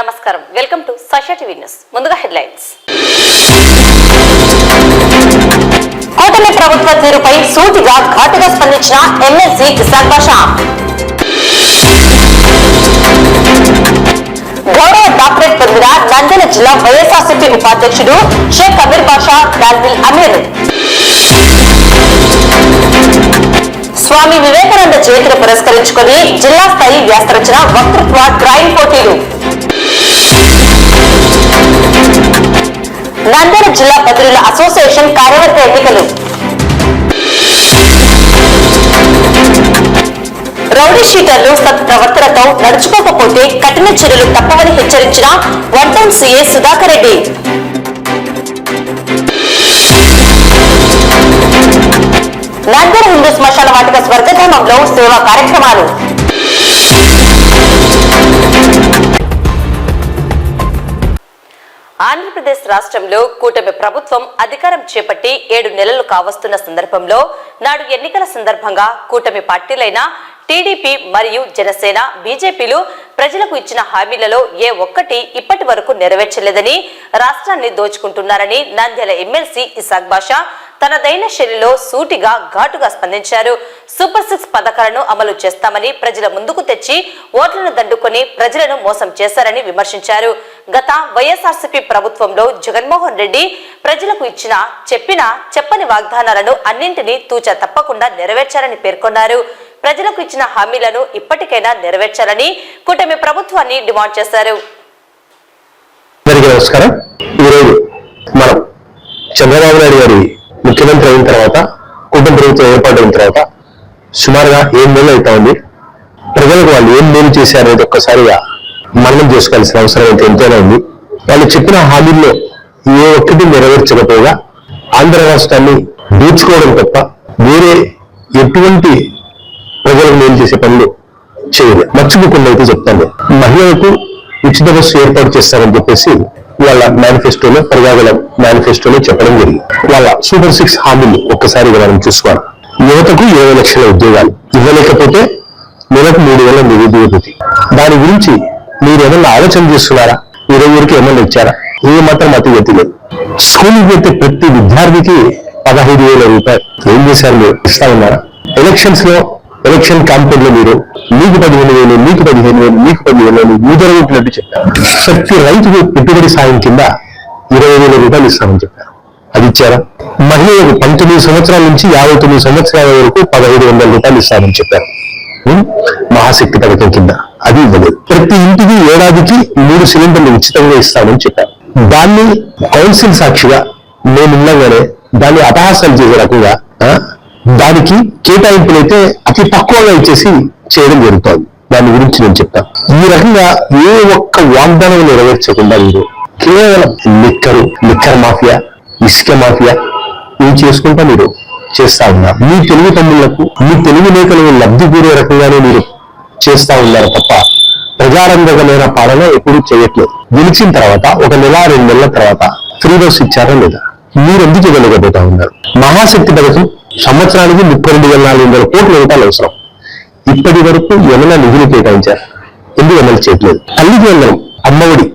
నమస్కారం, welcome to Sakshi TV news. ముందుగా headlines. కూటమి ప్రభుత్వ తీరుపై సూటిగా ఘాటుగా స్పందించిన ఎమ్మెల్సీ ఇసాక్ బాషా. గౌరవ డాక్టరేట్ పొందిన నంద్యాల జిల్లా వైఎస్ఆర్సీపీ ఉపాధ్యక్షుడు షేక్ అమీర్ బాషా డాల్బిల్ అమీర్. స్వామి వివేకానంద జయంతిని పురస్కరించుకుని జిల్లా స్థాయి వ్యాసరచన వక్తృత్వ డ్రాయింగ్ పోటీలు. నంద్యాల జిల్లా బదిలీల అసోసియేషన్ కార్యవర్గ ఎన్నికలు. రౌడీ షీటర్లు సత్ప్రవర్తనతో నడుచుకోకపోతే కఠిన చర్యలు తప్పవని హెచ్చరించిన one town CA Sudhakar Reddy. Nandyal Hindu శ్మశాన వాటిక స్వర్గధామంలో సేవా కార్యక్రమాలు. ఆంధ్రప్రదేశ్ రాష్ట్రంలో కూటమి ప్రభుత్వం అధికారం చేపట్టి 7 నెలలు కావస్తున్న సందర్భంలో నాడు ఎన్నికల సందర్భంగా కూటమి పార్టీలైన టీడీపీ మరియు జనసేన, బీజేపీలు ప్రజలకు ఇచ్చిన హామీలలో ఏ ఒక్కటి ఇప్పటి వరకు నెరవేర్చలేదని, రాష్ట్రాన్ని దోచుకుంటున్నారని నంద్యాల ఎమ్మెల్సీ ఇసాక్ బాషా తనదైన శైలిలో సూటిగా ఘాటుగా స్పందించారు. సూపర్ 6 పథకాలను అమలు చేస్తామని ప్రజల ముందుకు తెచ్చి ఓట్లను దండుకొని ప్రజలను మోసం చేశారని విమర్శించారు. గత వైఎస్ఆర్సీపీ ప్రభుత్వంలో జగన్మోహన్ రెడ్డి ప్రజలకు ఇచ్చిన చెప్పని వాగ్దానాలను అన్నింటినీ తూచా తప్పకుండా నెరవేర్చారని పేర్కొన్నారు. ప్రజలకు ఇచ్చిన హామీలను ఇప్పటికైనా నెరవేర్చాలని కూటమి ప్రభుత్వాన్ని డిమాండ్ చేశారు. నమస్కారం. ఈరోజు మనం చంద్రబాబు నాయుడు గారి ముఖ్యమంత్రి అయిన తర్వాత, కూటమి ప్రభుత్వం ఏర్పాటైన తర్వాత సుమారుగా 7 నెలలు అవుతా ఉంది. ప్రజలకు వాళ్ళు ఏం మేలు చేశారనేది ఒక్కసారిగా మననం చేసుకోవాల్సిన అవసరం అయితే ఎంతైనా ఉంది. వాళ్ళు చెప్పిన హామీల్లో ఏ ఒక్కటి నెరవేర్చకపోగా ఆంధ్ర రాష్ట్రాన్ని దోచుకోవడం తప్ప వేరే ఎటువంటి ప్రజలకు మేలు చేసే పనులు చేయలేదు. మర్చిపోకుండా అయితే చెప్తాను, మహిళలకు ఉచిత బస్సు ఏర్పాటు చేస్తారని చెప్పేసి వాళ్ళ మేనిఫెస్టోలో, ప్రజాగల మేనిఫెస్టోలో చెప్పడం జరిగింది. వాళ్ళ సూపర్ 6 హామీలు ఒక్కసారిగా మనం చూసుకోవాలి. యువతకు 20 లక్షల ఉద్యోగాలు ఇవ్వలేకపోతే నెలకు 3,000 నిరుద్యోగ భృతి. దాని గురించి మీరు ఏమన్నా ఆలోచన చేస్తున్నారా? 20 వరకు ఏమన్నా ఇచ్చారా? ఏ మాత్రం అతిగతి లేదు. స్కూల్కి వెళ్తే ప్రతి విద్యార్థికి 15,000 రూపాయలు ఏం చేశారు? మీరు ఇస్తా ఉన్నారా? ఎలక్షన్ క్యాంపెయిన్ లో మీరు మీకు 15,000, మీకు 15,000, మీకు 15,000 ఊదరగొట్టినట్టు చెప్పారు. ప్రతి రైతుకు పెట్టుబడి సాయం కింద 20,000 రూపాయలు ఇస్తామని చెప్పారు. అది ఇచ్చారా? మహిళలకు 19 సంవత్సరాల నుంచి 59 సంవత్సరాల వరకు 1,500 రూపాయలు ఇస్తామని చెప్పారు. మహాశక్తి పథకం కింద అది ఇవ్వలేదు. ప్రతి ఇంటికి ఏడాదికి 3 సిలిండర్లు ఉచితంగా ఇస్తామని చెప్పారు. దాన్ని కౌన్సిల్ సాక్షిగా మేముండగానే దాన్ని అపహాసాలు చేసే రకంగా దానికి కేటాయింపులైతే అతి తక్కువగా ఇచ్చేసి చేయడం జరుగుతుంది. దాని గురించి నేను చెప్తాను. ఈ రకంగా ఏ ఒక్క వాగ్దానం నెరవేర్చకుండా మీరు కేవలం లిక్కర్ మాఫియా, ఇసుక మాఫియా ఇవి చేసుకుంటా మీరు చేస్తా ఉన్నారు. మీ తెలుగు తమ్ముళ్లకు, మీ తెలుగు నేతలు లబ్ధి కూరే రకంగానే మీరు చేస్తా ఉన్నారు తప్ప ప్రజారంగమైన పాలన ఎప్పుడూ చేయట్లేదు. గెలిచిన తర్వాత 1 నెల 2 నెలల తర్వాత ఫ్రీ బస్ ఇచ్చారా లేదా? మీరు ఎందుకు ఇవ్వలేకపోతా ఉన్నారు? మహాశక్తి పథకం సంవత్సరానికి 32,400 కోట్ల రూపాయలు అవసరం. ఇప్పటి వరకు ఏమైనా నిధులు కేటాయించారు? ఎందుకు అమలు చేయట్లేదు? తల్లికి వందనం, అమ్మఒడి,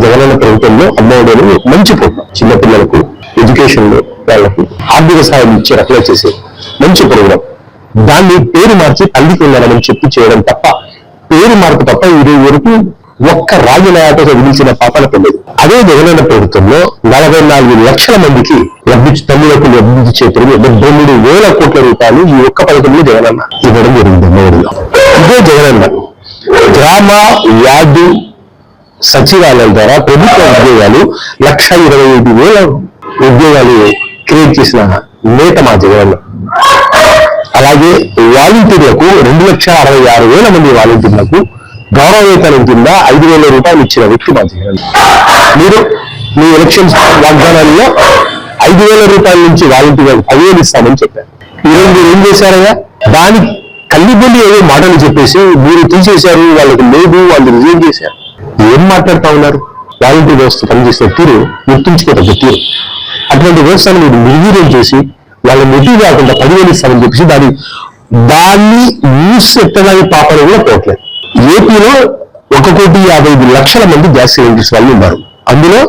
జగనన్న ప్రభుత్వంలో అమ్మఒడి అని మంచి ప్రోగ్రాం, చిన్నపిల్లలకు ఎడ్యుకేషన్ లో వాళ్లకు ఆర్థిక సాయం ఇచ్చే రకంగా చేసే మంచి ప్రోగ్రాం. దాన్ని పేరు మార్చి తల్లికి వందనమని చెప్పి చేయడం తప్ప, పేరు మార్పు తప్ప ఇది వరకు ఒక్క రాజనాయతో విధించిన పాపన పొందదు. అదే జగనన్న ప్రభుత్వంలో 44 లక్షల మందికి తల్లులకు లబ్ధి చేతులు 73,000 కోట్ల రూపాయలు ఈ ఒక్క పథకంలో జగనన్న ఇవ్వడం జరిగింది. అమ్మఒడిలో ఇదే జగనన్న గ్రామ వార్డు సచివాలయాల ద్వారా ప్రభుత్వ ఉద్యోగాలు 1,25,000 ఉద్యోగాలు క్రియేట్ చేసిన నేత మా జగనన్న. అలాగే వాలంటీర్లకు 2,66,000 మంది వాలంటీర్లకు గౌరవ వేతనం కింద 5,000 రూపాయలు ఇచ్చిన వ్యక్తి మా జగన్. మీరు మీ ఎలక్షన్ వాగ్దానాల్లో 5,000 రూపాయల నుంచి వాలంటీర్లకు 10,000 ఇస్తామని చెప్పారు. ఈరోజు మీరు ఏం చేశారయ్యా? దాని కల్లిబొల్లి ఏదో మాటలు చెప్పేసి మీరు తీసేశారు, వాళ్ళకి లేదు, వాళ్ళు రిజైన్ చేశారు. ఏం మాట్లాడుతూ ఉన్నారు? వాలంటీర్ వ్యవస్థ పనిచేసిన తీరు గుర్తుంచుకోదగ్గ తీరు. అటువంటి వ్యవస్థను మీరు నిర్వీర్యం చేసి వాళ్ళ మెట్టి కాకుండా 10,000 ఇస్తామని చెప్పేసి దాన్ని న్యూస్ ఎత్తడానికి పాపలు కూడా పోవట్లేదు. ఏపీలో 1,55,00,000 మంది గ్యాస్ సిలిండర్స్ వాళ్ళు ఉన్నారు. అందులో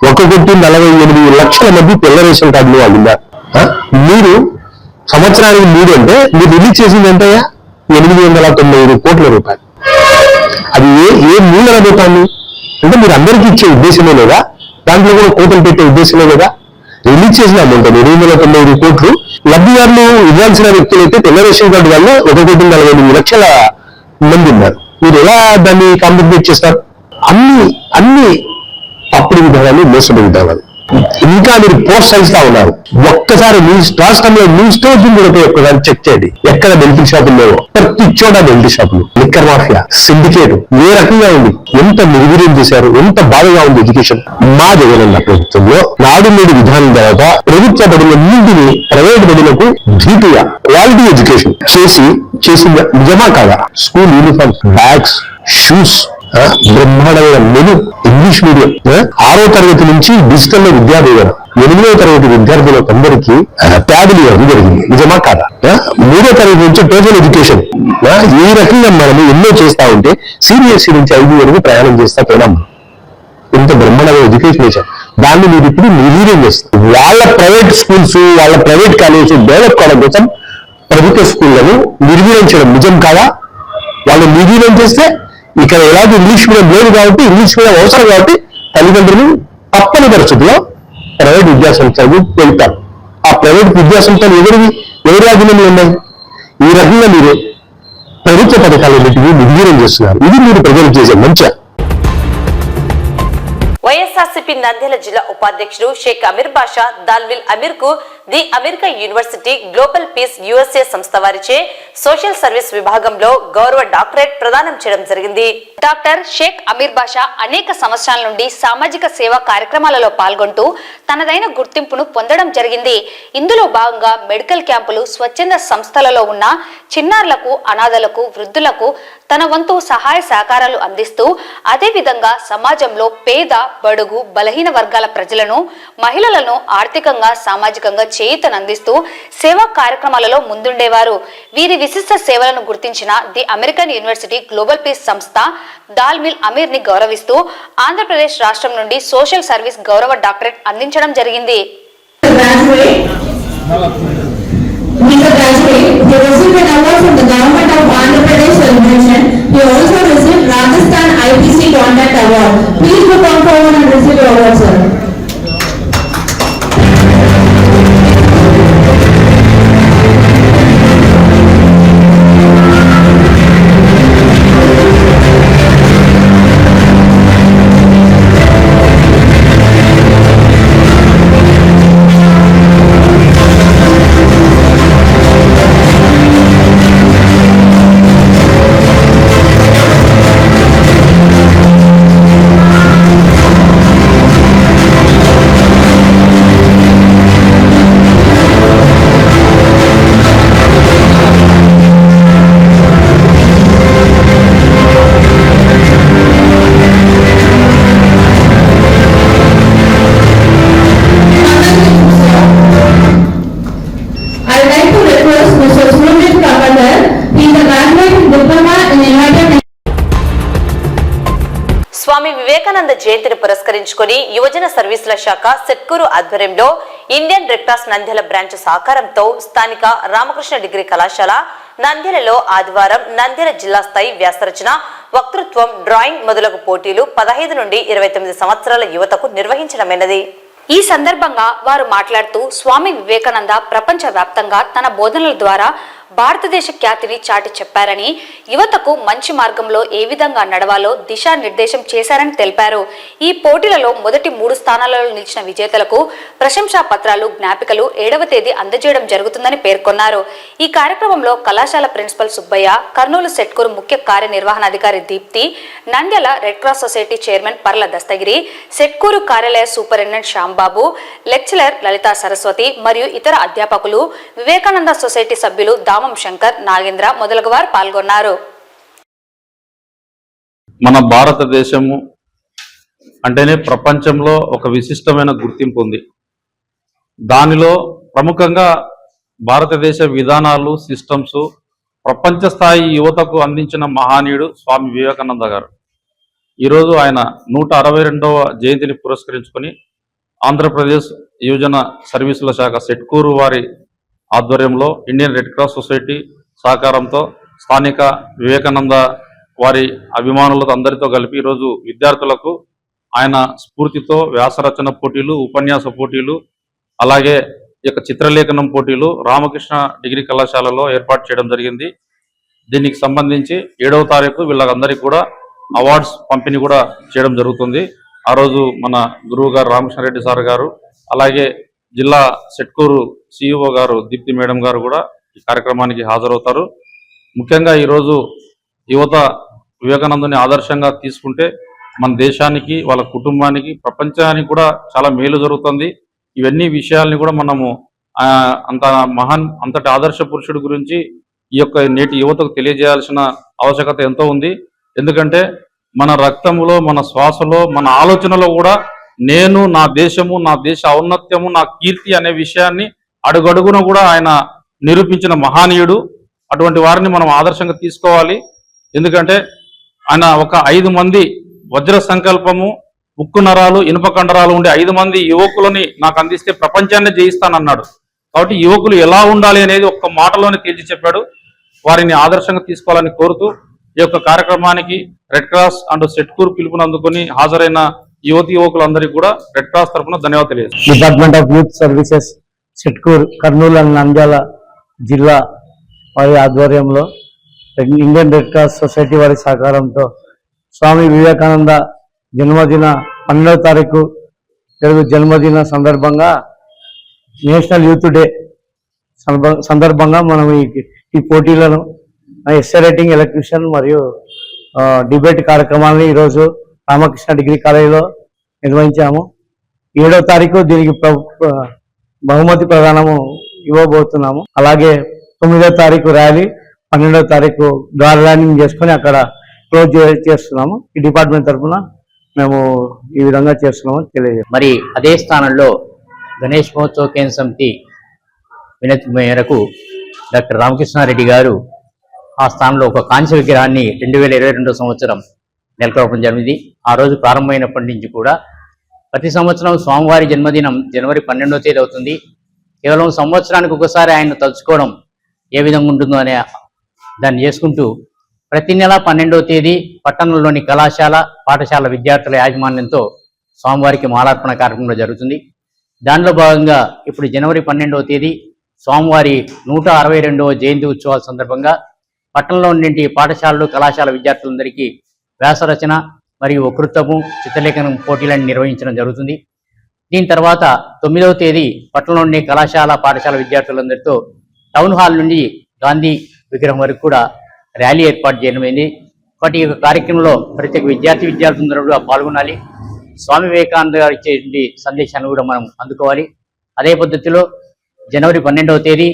1,48,00,000 మంది తెల్ల రేషన్ కార్డులు వాళ్ళు ఉన్నారు. మీరు సంవత్సరానికి 3 అంటే మీరు రిలీజ్ చేసింది ఎంతయ్యా? 895 కోట్ల రూపాయలు. అది ఏ మూలన పోతాను అంటే మీరు అందరికీ ఇచ్చే ఉద్దేశమే లేదా? దాంట్లో కూడా కోతలు పెట్టే ఉద్దేశమే లేదా? రిలీజ్ చేసిన అమౌంట్ 895 కోట్లు. లబ్ధిదారులు ఇవ్వాల్సిన వ్యక్తులైతే తెల్ల రేషన్ కార్డు వల్ల 1,48,00,000 మంది ఉన్నారు. మీరు ఎలా దాన్ని కాంపెన్సేట్ చేస్తారు? అన్ని తప్పుడు విధానాలు, మోసడి విధానాలు. ఇంకా మీరు ప్రోత్సహిస్తా ఉన్నారు. ఒక్కసారి మీ రాష్ట్రంలో మీ స్టోర్ కూడా ఒక్కసారి చెక్ చేయండి. ఎక్కడ బెల్ట్ షాపులు లేవో ప్రతి చోట బెల్ట్ షాపులు, లిక్కర్ మాఫియా, సిండికేట్ ఏ రకంగా ఉంది, ఎంత నిర్వీర్యం చేశారు, ఎంత బాధగా ఉంది ఎడ్యుకేషన్. మా జగనన్న ప్రభుత్వంలో నాడు నేడు విధానం తర్వాత ప్రభుత్వ బడులన్నింటినీ ప్రైవేట్ బడులకు ధీటుగా క్వాలిటీ ఎడ్యుకేషన్ చేసింది నిజమా కాదా? స్కూల్ యూనిఫామ్స్, బ్యాగ్స్, షూస్, బ్రహ్మాండమైన మెను, ఇంగ్లీష్ మీడియం, 6వ తరగతి నుంచి డిజిటల్ విద్యా బోధన, 8వ తరగతి విద్యార్థులకు అందరికీ ట్యాబ్లు ఇవ్వడం జరిగింది. నిజమా కాదా? 3వ తరగతి నుంచి టోటల్ ఎడ్యుకేషన్. ఈ రకంగా మనము ఎన్నో చేస్తా ఉంటే సిబిఎస్ఈ నుంచి 5 వరకు ప్రయాణం చేస్తా పోయినాం. ఇంత బ్రహ్మాండమైన ఎడ్యుకేషన్ చేశారు. దాన్ని మీరు ఇప్పుడు నిర్వీర్యం చేస్తారు. వాళ్ళ ప్రైవేట్ స్కూల్స్, వాళ్ళ ప్రైవేట్ కాలేజెస్ డెవలప్ కావడం కోసం ప్రభుత్వ స్కూళ్లను నిర్వీర్యం చేయడం నిజం కాదా? వాళ్ళు నిర్వీర్యం చేస్తే ఇక్కడ ఎలాంటి ఇంగ్లీష్ మీడియం లేదు కాబట్టి, ఇంగ్లీష్ మీడియం అవసరం కాబట్టి తల్లిదండ్రులు తప్పని పరిస్థితుల్లో ప్రైవేట్ విద్యాసంస్థలకు వెళ్తారు. ఆ ప్రైవేట్ విద్యాసంస్థలు ఎవరి ఆధీనంలో ఉన్నాయి? ఈ రకంగా మీరు ప్రభుత్వ పథకాలన్నింటినీ నిర్వీర్యం చేస్తున్నారు. ఇది మీరు ప్రజలకు చేసే మంచి. వైఎస్ఆర్సీపీ నంద్యాల జిల్లా ఉపాధ్యక్షుడు షేక్ అమీర్ బాషా దాల్మిల్ అమీర్ కు the America university global peace USA సంస్థ వారిచే సోషల్ సర్వీస్ విభాగంలో గౌరవ డాక్టరేట్ ప్రదానం చేయడం జరిగింది. డాక్టర్ షేక్ అమీర్ బాషా అనేక సంవత్సరాల నుండి సామాజిక సేవా కార్యక్రమాలలో పాల్గొంటూ తనదైన గుర్తింపును పొందడం జరిగింది. ఇందులో భాగంగా మెడికల్ క్యాంపులు, స్వచ్ఛంద సంస్థలలో ఉన్న చిన్నారులకు, అనాథలకు, వృద్ధులకు తన వంతు సహాయ సహకారాలు అందిస్తూ అదేవిధంగా సమాజంలో పేద, బడుగు, బలహీన వర్గాల ప్రజలను, మహిళలను ఆర్థికంగా, సామాజికంగా చేయూతనందిస్తూ సేవా కార్యక్రమాలలో ముందుండేవారు. వీరి విశిష్ట సేవలను గుర్తించిన the American university global peace సంస్థ దాల్మిల్ అమీర్ ని గౌరవిస్తూ ఆంధ్రప్రదేశ్ రాష్ట్రం నుండి సోషల్ సర్వీస్ గౌరవ డాక్టరేట్ అందించడం జరిగింది. Mr. Graduate, he received an award from the Government of Andhra Pradesh Celebration. He also received Rajasthan IPC Contact Award. Please do come forward and receive your award, sir. Swami Vivekananda జయంతిని పురస్కరించుకొని యువజన సర్వీసుల శాఖ సెట్కూరు ఆధ్వర్యంలో Indian red cross Nandyal branch సహకారంతో స్థానిక Ramakrishna degree కళాశాల నంద్యాలలో ఆదివారం నంద్యాల జిల్లా స్థాయి వ్యాసరచన, వక్తృత్వం, డ్రాయింగ్ మొదలగు పోటీలు 15 నుండి 29 సంవత్సరాల యువతకు నిర్వహించడమైనది. ఈ సందర్భంగా వారు మాట్లాడుతూ స్వామి వివేకానంద ప్రపంచ వ్యాప్తంగా తన బోధనల ద్వారా భారతదేశ ఖ్యాతిని చాటి చెప్పారని, యువతకు మంచి మార్గంలో ఏ విధంగా నడవాలో దిశానిర్దేశం చేశారని తెలిపారు. ఈ పోటీలలో మొదటి 3 స్థానాలలో నిలిచిన విజేతలకు ప్రశంసా పత్రాలు, జ్ఞాపికలు 7వ తేదీ అందజేయడం జరుగుతుందని పేర్కొన్నారు. ఈ కార్యక్రమంలో కళాశాల ప్రిన్సిపల్ సుబ్బయ్య, కర్నూలు సెట్కూరు ముఖ్య కార్యనిర్వహణాధికారి Deepti, Nandyal red cross society chairman Parla Dastagiri, Setkur కార్యాలయ సూపరింటెండెంట్ శ్యాంబాబు, లెక్చరర్ లలితా సరస్వతి మరియు ఇతర అధ్యాపకులు, వివేకానంద సొసైటీ సభ్యులు దామం శంకర్, నాగేంద్ర మొదలగువారు పాల్గొన్నారు. మన భారతదేశము అంటేనే ప్రపంచంలో ఒక విశిష్టమైన గుర్తింపు ఉంది. దానిలో ప్రముఖంగా భారతదేశ విధానాలు, సిస్టమ్స్ ప్రపంచ స్థాయి యువతకు అందించిన మహానీయుడు స్వామి వివేకానంద గారు. ఈరోజు ఆయన 162వ జయంతిని పురస్కరించుకొని ఆంధ్రప్రదేశ్ యువజన సర్వీసుల శాఖ సెట్కూరు వారి ఆధ్వర్యంలో ఇండియన్ రెడ్ క్రాస్ సొసైటీ సహకారంతో స్థానిక వివేకానంద వారి అభిమానులతో అందరితో కలిపి ఈరోజు విద్యార్థులకు ఆయన స్ఫూర్తితో వ్యాసరచన పోటీలు, ఉపన్యాస పోటీలు, అలాగే ఈ యొక్క చిత్రలేఖనం పోటీలు రామకృష్ణ డిగ్రీ కళాశాలలో ఏర్పాటు చేయడం జరిగింది. దీనికి సంబంధించి 7వ తారీఖు వీళ్ళందరికీ కూడా అవార్డ్స్ పంపిణీ కూడా చేయడం జరుగుతుంది. ఆ రోజు మన గురువు గారు రామకృష్ణారెడ్డి సార్ గారు, అలాగే జిల్లా సెట్కూరు సిఇఓ గారు దీప్తి మేడం గారు కూడా ఈ కార్యక్రమానికి హాజరవుతారు. ముఖ్యంగా ఈరోజు యువత వివేకానందుని ఆదర్శంగా తీసుకుంటే మన దేశానికి, వాళ్ళ కుటుంబానికి, ప్రపంచానికి కూడా చాలా మేలు జరుగుతుంది. ఇవన్నీ విషయాల్ని కూడా మనము అంతటి ఆదర్శ పురుషుడి గురించి ఈ యొక్క నేటి యువతకు తెలియజేయాల్సిన ఆవశ్యకత ఎంతో ఉంది. ఎందుకంటే మన రక్తంలో, మన శ్వాసలో, మన ఆలోచనలో కూడా నేను, నా దేశము, నా దేశ ఔన్నత్యము, నా కీర్తి అనే విషయాన్ని అడుగడుగున కూడా ఆయన నిరూపించిన మహానీయుడు. అటువంటి వారిని మనం ఆదర్శంగా తీసుకోవాలి. ఎందుకంటే ఆయన ఒక 5 మంది వజ్ర సంకల్పము, ఉక్కు నరాలు, ఇనుప కండరాలు ఉండే 5 మంది యువకులని నాకు అందిస్తే ప్రపంచాన్ని జయిస్తానన్నాడు. కాబట్టి యువకులు ఎలా ఉండాలి అనేది ఒక్క మాటలోనే తేల్చి చెప్పాడు. వారిని ఆదర్శంగా తీసుకోవాలని కోరుతూ ఈ యొక్క కార్యక్రమానికి రెడ్ క్రాస్ అండ్ సెట్కూర్ పిలుపుని అందుకొని హాజరైన యువకులందరికీ కూడా రెడ్ క్రాస్ తరఫున ధన్యవాదాలు తెలియజేస్తాను. Department of youth services Setkur, Kurnool and Nandyal జిల్లా వారి ఆధ్వర్యంలో ఇండియన్ రెడ్ క్రాస్ సొసైటీ వారి సహకారంతో స్వామి వివేకానంద జన్మదిన 12వ తారీఖు తెలుగు జన్మదిన సందర్భంగా నేషనల్ యూత్ డే సందర్భంగా మనం ఈ పోటీలను ఎస్ఏ రైటింగ్, ఎలక్ట్రిషియన్ మరియు డిబేట్ కార్యక్రమాలను ఈరోజు రామకృష్ణ డిగ్రీ కాలేజీలో నిర్వహించాము. 7వ తారీఖు దీనికి బహుమతి ప్రదానము ఇవ్వబోతున్నాము. అలాగే 9వ తారీఖు ర్యాలీ, 12వ తారీఖు గార్ ల్యాండింగ్ చేసుకొని అక్కడ క్లోజ్ చేస్తున్నాము. ఈ డిపార్ట్మెంట్ తరఫున మేము ఈ విధంగా చేస్తున్నాము తెలియజేస్తాము. మరి అదే స్థానంలో గణేష్ మహోత్సవ కేంద్ర సమితి వినతి మేరకు డాక్టర్ రామకృష్ణారెడ్డి గారు ఆ స్థానంలో ఒక కాంస్య విగ్రహాన్ని 2022 సంవత్సరం నెలకొల్పడం జరిగింది. ఆ రోజు ప్రారంభమైనప్పటి నుంచి కూడా ప్రతి సంవత్సరం స్వామివారి జన్మదినం జనవరి 12వ తేదీ అవుతుంది. కేవలం సంవత్సరానికి ఒకసారి ఆయన తలుచుకోవడం ఏ విధంగా ఉంటుందో అనే దాన్ని చేసుకుంటూ ప్రతి నెల 12వ తేదీ పట్టణంలోని కళాశాల, పాఠశాల విద్యార్థుల యాజమాన్యంతో స్వామివారికి మాలార్పణ కార్యక్రమం జరుగుతుంది. దానిలో భాగంగా ఇప్పుడు జనవరి 12వ తేదీ స్వామివారి 162వ జయంతి ఉత్సవాల సందర్భంగా పట్టణంలో ఉండే పాఠశాలలు, కళాశాల విద్యార్థులందరికీ వ్యాసరచన మరియు వక్తృత్వము, చిత్రలేఖనం పోటీలను నిర్వహించడం జరుగుతుంది. దీని తర్వాత 9వ తేదీ పట్టణంలో ఉండే కళాశాల, పాఠశాల విద్యార్థులందరితో టౌన్ హాల్ నుండి గాంధీ విగ్రహం వరకు కూడా ర్యాలీ ఏర్పాటు చేయడమైంది. కాబట్టి ఈ కార్యక్రమంలో ప్రతి ఒక్క విద్యార్థులందరూ కూడా పాల్గొనాలి. స్వామి వివేకానంద గారు ఇచ్చే సందేశాన్ని కూడా మనం అందుకోవాలి. అదే పద్ధతిలో జనవరి 12వ తేదీ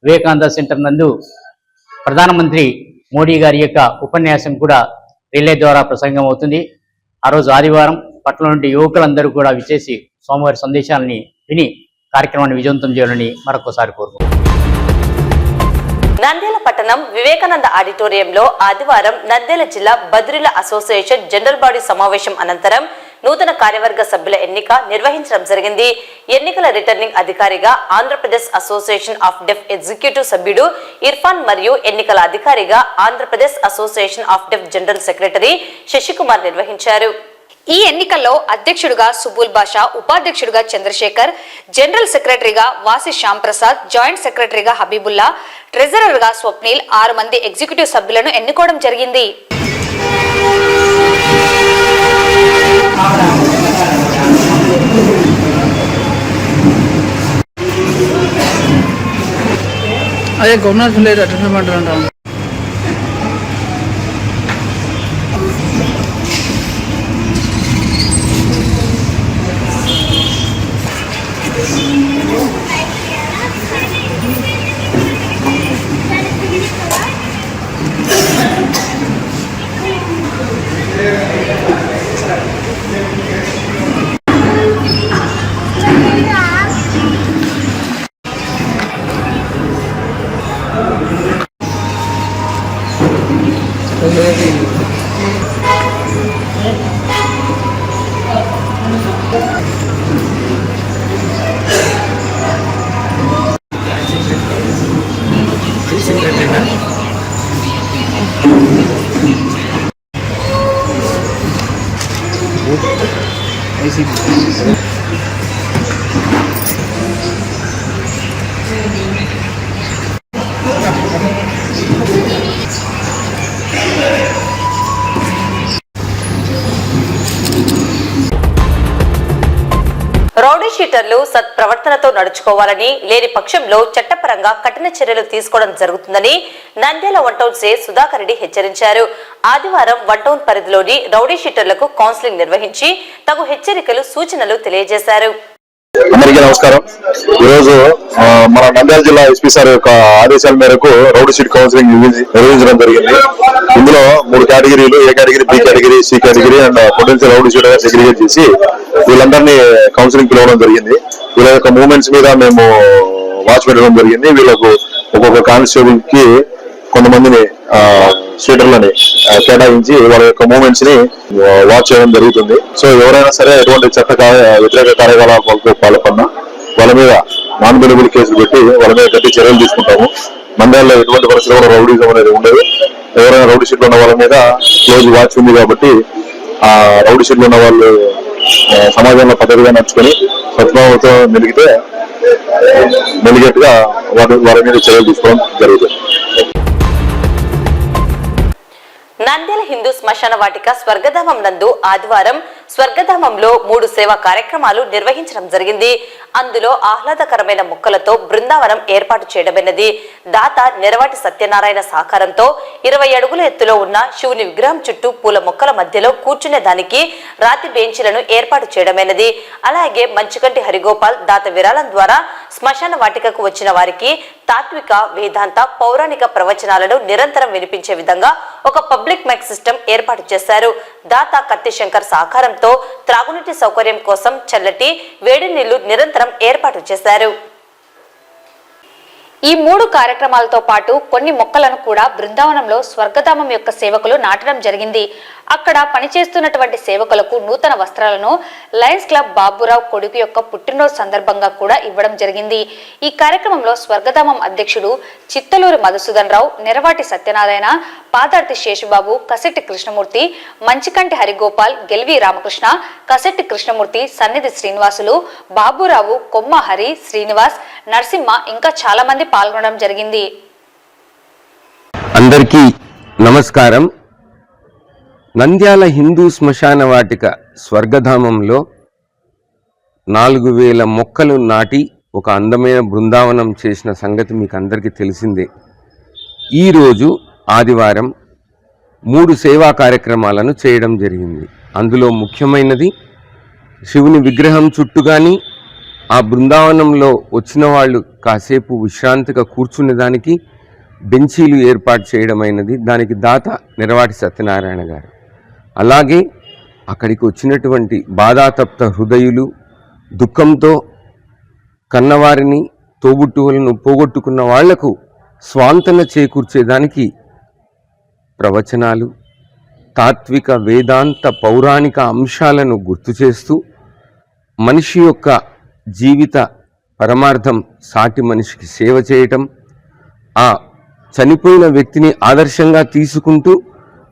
వివేకానంద సెంటర్ నందు ప్రధానమంత్రి మోడీ గారి యొక్క ఉపన్యాసం కూడా రిలే ద్వారా ప్రసంగం అవుతుంది. ఆ రోజు ఆదివారం పట్టణం నుండి యువకులందరూ కూడా విచ్చేసి స్వామివారి సందేశాలని విని కార్యక్రమాన్ని విజయవంతం చేయాలని మరొకసారి కోరుకుంటున్నాను. నంద్యాల పట్టణం వివేకానంద ఆడిటోరియంలో ఆదివారం నంద్యాల జిల్లా బదిరీల అసోసియేషన్ జనరల్ బాడీ సమావేశం అనంతరం నూతన కార్యవర్గ సభ్యుల ఎన్నిక నిర్వహించడం జరిగింది. ఎన్నికల రిటర్నింగ్ అధికారిగా Andhra Pradesh association of deaf executive సభ్యుడు ఇర్ఫాన్ మరియు ఎన్నికల అధికారిగా Andhra Pradesh association of deaf general secretary Shashikumar నిర్వహించారు. ఈ ఎన్నికల్లో అధ్యక్షుడిగా సుబుల్ బాషా, ఉపాధ్యక్షుడిగా చంద్రశేఖర్, జనరల్ సెక్రటరీగా వాసి శ్యామ్ ప్రసాద్, జాయింట్ సెక్రటరీగా హబీబుల్లా, ట్రెజరర్గా స్వప్నిల్ 6 మంది ఎగ్జిక్యూటివ్ సభ్యులను ఎన్నుకోవడం జరిగింది. అదే గవర్నర్ లేదు అటెండ్ రౌడీ షీటర్లు సత్ప్రవర్తనతో నడుచుకోవాలని, లేని పక్షంలో చట్టపరంగా కఠిన చర్యలు తీసుకోవడం జరుగుతుందని నంద్యాల వన్ టౌన్ సే సుధాకర్ రెడ్డి హెచ్చరించారు. ఆదివారం వన్ టౌన్ పరిధిలోని రౌడీ షీటర్లకు కౌన్సిలింగ్ నిర్వహించి తగు హెచ్చరికలు, సూచనలు తెలియజేశారు. అందరికీ నమస్కారం. ఈరోజు మన నంద్యాల జిల్లా ఎస్పీ సార్ యొక్క ఆదేశాల మేరకు రౌడీ షీట్ కౌన్సిలింగ్ నిర్వహించడం జరిగింది. ఇందులో 3 కేటగిరీలు, A category, B category, C category and potential rowdy sheet గా సెగ్రిగేట్ చేసి వీళ్ళందరినీ కౌన్సిలింగ్ పిలవడం జరిగింది. వీళ్ళ యొక్క మూవ్మెంట్స్ మీద మేము వాచ్ పెట్టడం జరిగింది. వీళ్ళకు ఒక్కొక్క కానిస్టేబుల్ కి కొంతమందిని షీటర్లని కేటాయించి వాళ్ళ యొక్క మూవ్మెంట్స్ ని వాచ్ చేయడం జరుగుతుంది. సో ఎవరైనా సరే ఎటువంటి చట్ట వ్యతిరేక కార్యకలాపాలకు పాల్పడినా వాళ్ళ మీద నాన్ బెయిలబుల్ కేసులు పెట్టి వాళ్ళ మీద గట్టి చర్యలు తీసుకుంటాము. నంద్యాలలో ఎటువంటి పరిస్థితులు కూడా రౌడీజం అనేది ఉండదు. ఎవరైనా రౌడీ షీట్లు ఉన్న వాళ్ళ మీద క్లోజ్ వాచ్ ఉంది కాబట్టి ఆ రౌడీ షీట్లు ఉన్న వాళ్ళు సమాజంలో పద్ధతిగా నడుచుకొని సద్భావంతో మెలిగేట్టుగా వాళ్ళ మీద చర్యలు తీసుకోవడం జరుగుతుంది. నంద్యాల హిందూ శ్మశాన వాటిక స్వర్గధామం నందు ఆదివారం స్వర్గధామంలో 3 సేవా కార్యక్రమాలు నిర్వహించడం జరిగింది. అందులో ఆహ్లాదకరమైన మొక్కలతో బృందావనం ఏర్పాటు చేయడమైనది. దాత నెరవాటి సత్యనారాయణ సహకారంతో 20 అడుగుల ఎత్తులో ఉన్న శివుని విగ్రహం చుట్టూ పూల మొక్కల మధ్యలో కూర్చునే దానికి రాతి బెంచీలను ఏర్పాటు చేయడమైనది. అలాగే మంచుకంటి హరిగోపాల్ దాత విరాళం ద్వారా శ్మశాన వాటికకు వచ్చిన వారికి తాత్విక, వేదాంత, పౌరాణిక ప్రవచనాలను నిరంతరం వినిపించే విధంగా ఒక పబ్లిక్ మైక్ సిస్టమ్ ఏర్పాటు చేశారు. దాత కత్తి శంకర్ సహకారంతో త్రాగునీటి సౌకర్యం కోసం చల్లటి, వేడి నీళ్లు నిరంతరం ఏర్పాటు చేశారు. ఈ 3 కార్యక్రమాలతో పాటు కొన్ని మొక్కలను కూడా బృందావనంలో స్వర్గధామం యొక్క సేవకులు నాటడం జరిగింది. అక్కడ పనిచేస్తున్నటువంటి సేవకులకు నూతన వస్త్రాలను లయన్స్ క్లబ్ బాబురావు కొడుకు యొక్క పుట్టినరోజు సందర్భంగా కూడా ఇవ్వడం జరిగింది. ఈ కార్యక్రమంలో స్వర్గధామం అధ్యక్షుడు చిత్తలూరు మధుసూదన్ రావు, నెరవాటి సత్యనారాయణ, పాదార్తి శేషుబాబు, కసెట్టి కృష్ణమూర్తి, మంచికంటి హరిగోపాల్, గెల్వి రామకృష్ణ, కసెట్టి కృష్ణమూర్తి, సన్నిధి శ్రీనివాసులు, బాబురావు, కొమ్మ హరి, శ్రీనివాస్, నరసింహ ఇంకా చాలా మంది పాల్గొనడం జరిగింది. అందరికీ నమస్కారం. నంద్యాల హిందూ శ్మశాన వాటిక స్వర్గధామంలో 4000 మొక్కలు నాటి ఒక అందమైన బృందావనం చేసిన సంగతి మీకు అందరికీ తెలిసిందే. ఈరోజు ఆదివారం 3 సేవా కార్యక్రమాలను చేయడం జరిగింది. అందులో ముఖ్యమైనది శివుని విగ్రహం చుట్టూ కానీ ఆ బృందావనంలో వచ్చిన వాళ్ళు కాసేపు విశ్రాంతిగా కూర్చునేదానికి బెంచీలు ఏర్పాటు చేయడమైనది. దానికి దాత నెరవాటి సత్యనారాయణ గారు. అలాగే అక్కడికి వచ్చినటువంటి బాధాతప్త హృదయులు, దుఃఖంతో కన్నవారిని, తోబుట్టువులను పోగొట్టుకున్న వాళ్లకు స్వాంతన చేకూర్చేదానికి ప్రవచనాలు, తాత్విక, వేదాంత, పౌరాణిక అంశాలను గుర్తు చేస్తూ మనిషి యొక్క జీవిత పరమార్థం సాటి మనిషికి సేవ చేయటం, ఆ చనిపోయిన వ్యక్తిని ఆదర్శంగా తీసుకుంటూ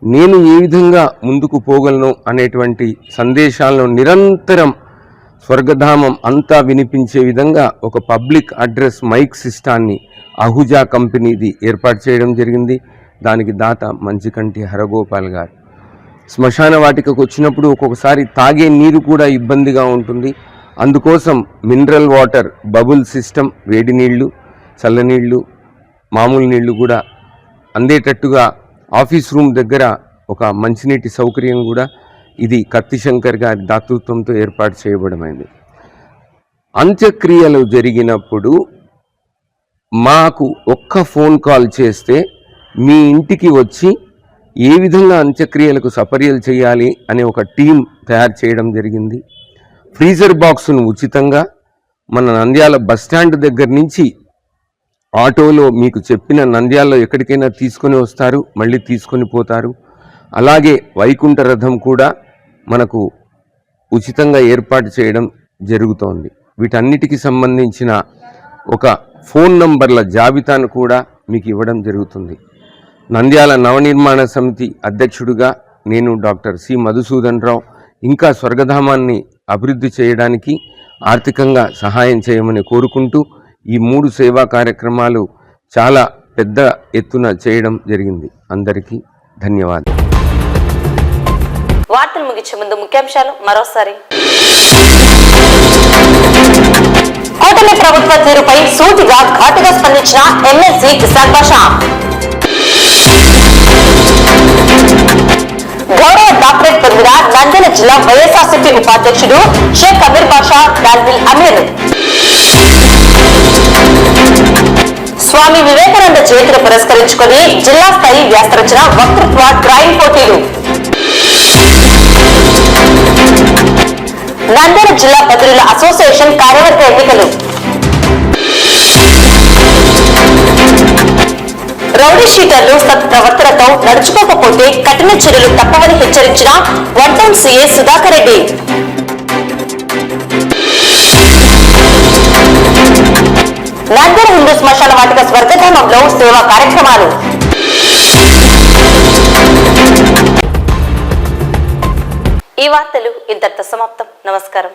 నేను ఏ విధంగా ముందుకు పోగలను అనేటువంటి సందేశాలను నిరంతరం స్వర్గధామం అంతా వినిపించే విధంగా ఒక పబ్లిక్ అడ్రస్ మైక్ సిస్టాన్ని అహుజా కంపెనీది ఏర్పాటు చేయడం జరిగింది. దానికి దాత మంచికంటి హరగోపాల్ గారు. శ్మశాన వాటికకు వచ్చినప్పుడు ఒక్కొక్కసారి తాగే నీరు కూడా ఇబ్బందిగా ఉంటుంది. అందుకోసం మినరల్ వాటర్ బబుల్ సిస్టమ్, వేడి నీళ్లు, చల్లనీళ్లు, మామూలు నీళ్లు కూడా అందేటట్టుగా ఆఫీస్ రూమ్ దగ్గర ఒక మంచినీటి సౌకర్యం కూడా ఇది కత్తి శంకర్ గారి దాతృత్వంతో ఏర్పాటు చేయబడమైంది. అంత్యక్రియలు జరిగినప్పుడు మాకు ఒక్క ఫోన్ కాల్ చేస్తే మీ ఇంటికి వచ్చి ఏ విధంగా అంత్యక్రియలకు సపర్యలు చేయాలి అనే ఒక టీం తయారు చేయడం జరిగింది. ఫ్రీజర్ బాక్సును ఉచితంగా మన నంద్యాల బస్టాండ్ దగ్గర నుంచి ఆటోలో మీకు చెప్పిన నంద్యాలలో ఎక్కడికైనా తీసుకొని వస్తారు, మళ్ళీ తీసుకొని పోతారు. అలాగే వైకుంఠ రథం కూడా మనకు ఉచితంగా ఏర్పాటు చేయడం జరుగుతోంది. వీటన్నిటికి సంబంధించిన ఒక ఫోన్ నంబర్ల జాబితాను కూడా మీకు ఇవ్వడం జరుగుతుంది. నంద్యాల నవనిర్మాణ సమితి అధ్యక్షుడిగా నేను డాక్టర్ సి మధుసూదన్ రావు ఇంకా స్వర్గధామాన్ని అభివృద్ధి చేయడానికి ఆర్థికంగా సహాయం చేయమని కోరుకుంటూ ఈ 3 సేవా కార్యక్రమాలు చాలా పెద్ద ఎత్తున చేయడం జరిగింది. అందరికీ ధన్యవాదాలు. వార్తలు ముగించే ముందు ముఖ్యాంశాలు మరోసారి. కూటమి ప్రభుత్వ తీరుపై సూటిగా ఘాటుగా స్పందించిన ఎమ్మెల్సీ కిసాన్ బాషా. గౌరవ డాక్టరేట్ పొందిన నంద్యాల జిల్లా వైఎస్ఆర్సీపీ ఉపాధ్యక్షుడు షేక్ అమీర్ బాషా డాల్విల్ అమీర్. స్వామి వివేకానంద జయంతిని పురస్కరించుకుని జిల్లా స్థాయి వ్యాసరచన వక్తృత్వ డ్రాయింగ్ పోటీలు. నంద్యాల జిల్లా బదిలీల అసోసియేషన్ కార్యవర్గ ఎన్నికలు. రౌడీ షీటర్లు సత్ప్రవర్తనతో నడుచుకోకపోతే కఠిన చర్యలు తప్పవని హెచ్చరించిన 1 టౌన్ సీఏ సుధాకర్ రెడ్డి. నంద్యాల హిందూ శ్మశాన వాటిక స్వర్గధామంలో సేవా కార్యక్రమాలు. ఈ వార్తలు ఇంతటితో సమాప్తం. నమస్కారం.